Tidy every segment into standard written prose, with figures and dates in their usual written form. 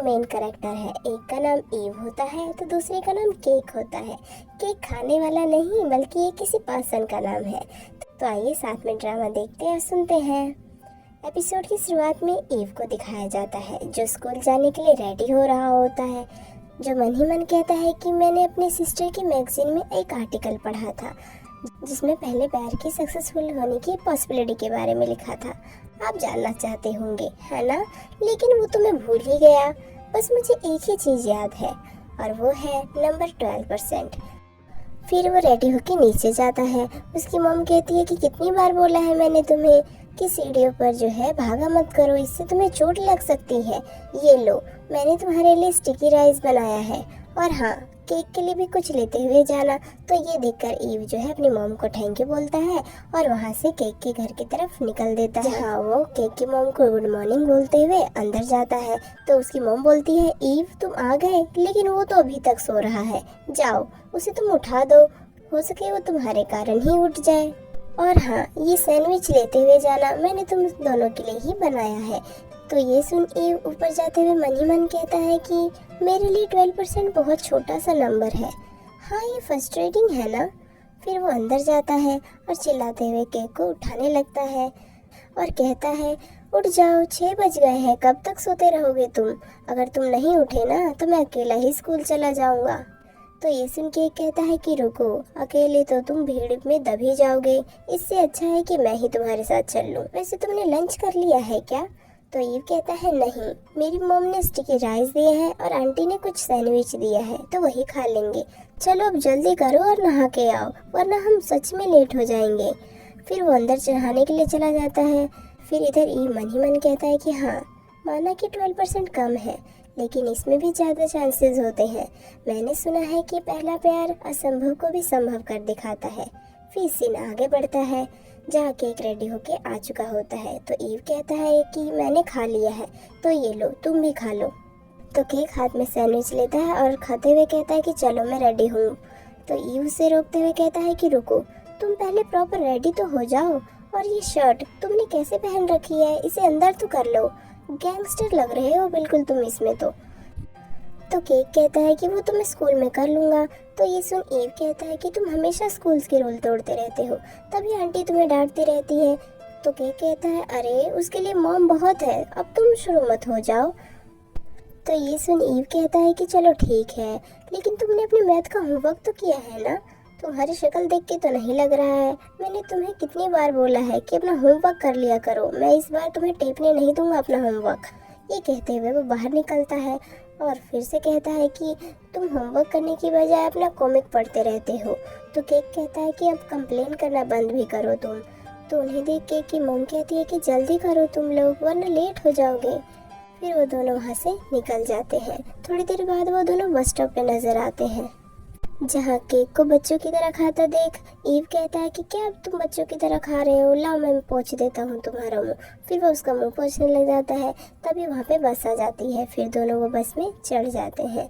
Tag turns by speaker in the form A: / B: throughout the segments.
A: Main character है। एक का नाम ईव होता है तो दूसरे का नाम केक होता है। केक खाने वाला नहीं बल्कि ये किसी पर्सन का नाम है। तो आइए साथ में ड्रामा देखते और सुनते हैं। एपिसोड की शुरुआत में ईव को दिखाया जाता है जो स्कूल जाने के लिए रेडी हो रहा होता है, जो मन ही मन कहता है कि मैंने अपनी सिस्टर की मैगजीन में एक आर्टिकल पढ़ा था जिसमें पहले पैर की सक्सेसफुल होने की पॉसिबिलिटी के बारे में लिखा था। आप जानना चाहते होंगे है ना, लेकिन वो तो मैं भूल ही गया। बस मुझे एक ही चीज़ याद है और वो है नंबर 12%। फिर वो रेडी होके नीचे जाता है। उसकी मॉम कहती है कि कितनी बार बोला है मैंने तुम्हें कि सीढ़ियों पर जो है भागा मत करो, इससे तुम्हें चोट लग सकती है। ये लो, मैंने तुम्हारे लिए स्टिकी राइस बनाया है, और हाँ, केक के लिए भी कुछ लेते हुए जाना। तो ये देखकर ईव जो है अपनी मॉम को थैंक यू बोलता है और वहाँ से केक के घर की तरफ निकल देता है, जहाँ वो केक की मॉम को गुड मॉर्निंग बोलते हुए अंदर जाता है। तो उसकी मॉम बोलती है, ईव तुम आ गए, लेकिन वो तो अभी तक सो रहा है, जाओ उसे तुम उठा दो, हो सके वो तुम्हारे कारण ही उठ जाए। और हाँ, ये सैंडविच लेते हुए जाना, मैंने तुम दोनों के लिए ही बनाया है। तो ये सुन ईव ऊपर जाते हुए मन ही मन कहता है कि मेरे लिए 12% बहुत छोटा सा नंबर है। हाँ, ये फ्रस्ट्रेटिंग है ना। फिर वो अंदर जाता है और चिल्लाते हुए केक को उठाने लगता है और कहता है, उठ जाओ, 6 बज गए हैं, कब तक सोते रहोगे तुम? अगर तुम नहीं उठे ना तो मैं अकेला ही स्कूल चला जाऊंगा। तो ये सुन के कहता है कि रुको, अकेले तो तुम भीड़ में दब ही जाओगे, इससे अच्छा है कि मैं ही तुम्हारे साथ चल लूं। वैसे तुमने लंच कर लिया है क्या? तो ईव कहता है, नहीं, मेरी मॉम ने स्टिकी राइस दिए हैं और आंटी ने कुछ सैंडविच दिया है, तो वही खा लेंगे। चलो अब जल्दी करो और नहा के आओ, वरना हम सच में लेट हो जाएंगे। फिर वो अंदर चढ़ाने के लिए चला जाता है। फिर इधर ईव मन ही मन कहता है कि हाँ, माना कि 12% कम है, लेकिन इसमें भी ज़्यादा चांसेस होते हैं। मैंने सुना है कि पहला प्यार असंभव को भी संभव कर दिखाता है। फिर सीन आगे बढ़ता है जहाँ केक रेडी होके आ चुका होता है। तो ईव कहता है कि मैंने खा लिया है, तो ये लो, तुम भी खा लो। तो केक हाथ में सैंडविच लेता है और खाते हुए कहता है कि चलो मैं रेडी हूँ। तो ईव उसे रोकते हुए कहता है कि रुको, तुम पहले प्रॉपर रेडी तो हो जाओ। और ये शर्ट तुमने कैसे पहन रखी है, इसे अंदर तो कर लो, गैंगस्टर लग रहे हो बिल्कुल तुम इसमें। तो केक कहता है कि वो तो मैं स्कूल में कर लूँगा। तो ये सुन ईव कहता है कि तुम हमेशा स्कूल्स के रूल तोड़ते रहते हो, तभी आंटी तुम्हें डांटती रहती है। तो केक कहता है, अरे उसके लिए मॉम बहुत है, अब तुम शुरू मत हो जाओ। तो ये सुन ईव कहता है कि चलो ठीक है, लेकिन तुमने अपने मैथ का होमवर्क तो किया है ना? तुम्हारी शक्ल देख के तो नहीं लग रहा है। मैंने तुम्हें कितनी बार बोला है कि अपना होमवर्क कर लिया करो, मैं इस बार तुम्हें टेपने नहीं दूंगा अपना होमवर्क। ये कहते हुए वो बाहर निकलता है और फिर से कहता है कि तुम होमवर्क करने की बजाय अपना कॉमिक पढ़ते रहते हो। तो केक कहता है कि अब कंप्लेन करना बंद भी करो तुम। तो उन्हें देख केक की मॉम कहती है कि जल्दी करो तुम लोग, वरना लेट हो जाओगे। फिर वो दोनों वहाँ से निकल जाते हैं। थोड़ी देर बाद वो दोनों बस स्टॉप पे नजर आते हैं, जहाँ केक को बच्चों की तरह खाता देख ईव कहता है कि क्या अब तुम बच्चों की तरह खा रहे हो, लाओ मैं पोंछ देता हूँ तुम्हारा मुंह। फिर वो उसका मुंह पोंछने लग जाता है। तभी वहाँ पे बस आ जाती है। फिर दोनों वो बस में चढ़ जाते हैं।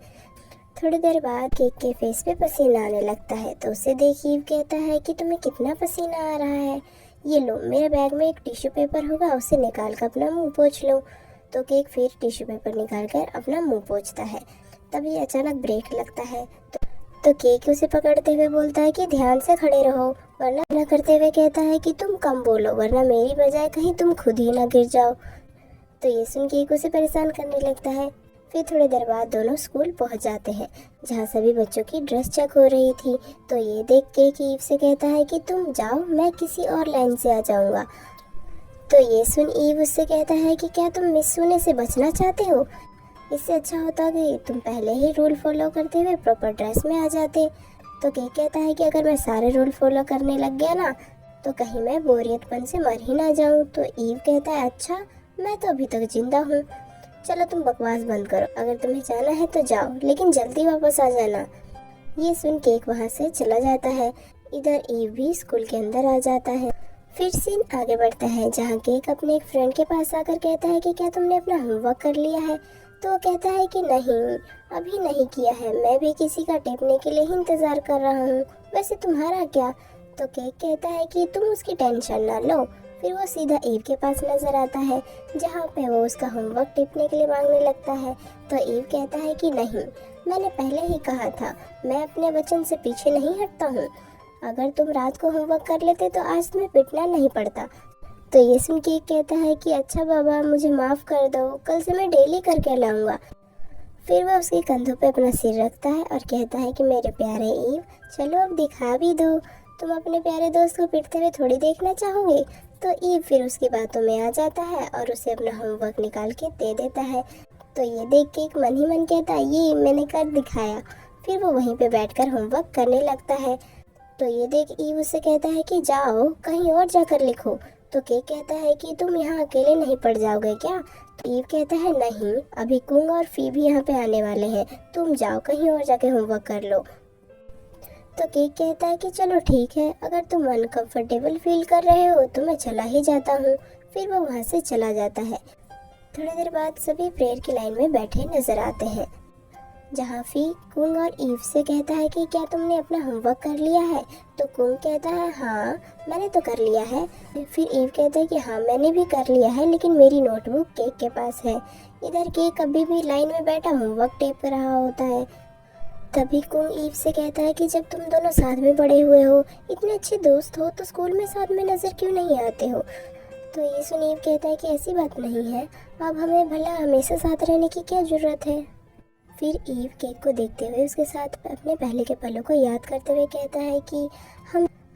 A: थोड़ी देर बाद केक के फेस पे पसीना आने लगता है। तो उसे देख ईव कहता है कि तुम्हें कितना पसीना आ रहा है, ये लो, मेरे बैग में एक टिश्यू पेपर होगा, उसे निकाल कर अपना मुँह पोंछ लो। तो केक फिर टिश्यू पेपर निकाल कर अपना मुँह पोंछता है। तभी अचानक ब्रेक लगता है। तो केक उसे पकड़ते हुए बोलता है कि ध्यान से खड़े रहो, वरना ना करते हुए कहता है कि तुम कम बोलो, वरना मेरी बजाय कहीं तुम खुद ही ना गिर जाओ। तो ये सुन केक उसे परेशान करने लगता है। फिर थोड़ी देर बाद दोनों स्कूल पहुंच जाते हैं, जहां सभी बच्चों की ड्रेस चेक हो रही थी। तो ये देख के ईव से कहता है कि तुम जाओ, मैं किसी और लाइन से आ जाऊंगा। तो ये सुन ईव उससे कहता है कि क्या तुम मिस होने से बचना चाहते हो? इससे अच्छा होता कि तुम पहले ही रूल फॉलो करते हुए प्रॉपर ड्रेस में आ जाते। तो केक कहता है कि अगर मैं सारे रूल फॉलो करने लग गया ना, तो कहीं मैं बोरियतपन से मर ही ना जाऊं। तो ईव कहता है, अच्छा, मैं तो अभी तक जिंदा हूँ, चलो तुम बकवास बंद करो, अगर तुम्हें जाना है तो जाओ, लेकिन जल्दी वापस आ जाना। ये सुन केक वहाँ से चला जाता है। इधर ईव भी स्कूल के अंदर आ जाता है। फिर सीन आगे बढ़ता है, जहाँ केक अपने एक फ्रेंड के पास आकर कहता है कि क्या तुमने अपना होमवर्क कर लिया है? तो वो कहता है कि नहीं, अभी नहीं किया है, मैं भी किसी का टेपने के लिए ही इंतज़ार कर रहा हूँ। वैसे तुम्हारा क्या? तो केक कहता है कि तुम उसकी टेंशन ना लो। फिर वो सीधा ईव के पास नजर आता है, जहाँ पे वो उसका होमवर्क टिपने के लिए मांगने लगता है। तो ईव कहता है कि नहीं, मैंने पहले ही कहा था, मैं अपने वचन से पीछे नहीं हटता हूँ। अगर तुम रात को होमवर्क कर लेते तो आज तुम्हें पिटना नहीं पड़ता। तो ये सुन के कहता है कि अच्छा बाबा, मुझे माफ़ कर दो, कल से मैं डेली करके लाऊंगा। फिर वह उसके कंधों पे अपना सिर रखता है और कहता है कि मेरे प्यारे ईव, चलो अब दिखा भी दो, तुम अपने प्यारे दोस्त को पिटते हुए थोड़ी देखना चाहोगे। तो ईव फिर उसकी बातों में आ जाता है और उसे अपना होमवर्क निकाल के दे देता है। तो ये देख के एक मन ही मन कहता है, ये मैंने कर दिखाया। फिर वो वहीं पे बैठकर होमवर्क करने लगता है। तो ये देख ईव उससे कहता है कि जाओ कहीं और जाकर लिखो। तो केक कहता है कि तुम यहाँ अकेले नहीं पड़ जाओगे क्या। तो ईव कहता है नहीं, अभी कुंग और फी भी यहाँ पे आने वाले हैं, तुम जाओ कहीं और जाके होमवर्क कर लो। तो केक कहता है कि चलो ठीक है, अगर तुम अनकंफर्टेबल फील कर रहे हो तो मैं चला ही जाता हूँ। फिर वो वहाँ से चला जाता है। थोड़ी देर बाद सभी प्रेयर की लाइन में बैठे नजर आते हैं, जहाँ फी कुंग और ईव से कहता है कि क्या तुमने अपना होमवर्क कर लिया है। तो कुंग कहता है हाँ, मैंने तो कर लिया है। फिर ईव कहता है कि हाँ, मैंने भी कर लिया है, लेकिन मेरी नोटबुक केक के पास है। इधर केक अभी भी लाइन में बैठा होमवर्क टेप कर रहा होता है। तभी कुंग ईव से कहता है कि जब तुम दोनों साथ में पढ़े हुए हो, इतने अच्छे दोस्त हो, तो स्कूल में साथ में नजर क्यों नहीं आते हो। तो ये सुन ईव कहता है कि ऐसी बात नहीं है, अब हमें भला हमेशा साथ रहने की क्या जरूरत है। फिर ईव केक को देखते हुए उसके साथ अपने पहले के पलों को याद करते हुए कहता है कि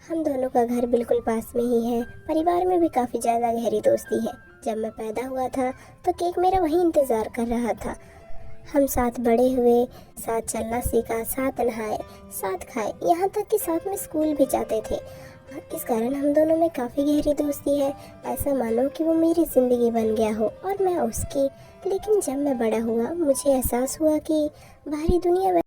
A: हम दोनों का घर बिल्कुल पास में ही है, परिवार में भी काफ़ी ज़्यादा गहरी दोस्ती है। जब मैं पैदा हुआ था तो केक मेरा वहीं इंतज़ार कर रहा था। हम साथ बड़े हुए, साथ चलना सीखा, साथ नहाए, साथ खाए, यहाँ तक कि साथ में स्कूल भी जाते थे। इस कारण हम दोनों में काफ़ी गहरी दोस्ती है। ऐसा मानो कि वो मेरी ज़िंदगी बन गया हो और मैं उसकी। लेकिन जब मैं बड़ा हुआ मुझे एहसास हुआ कि बाहरी दुनिया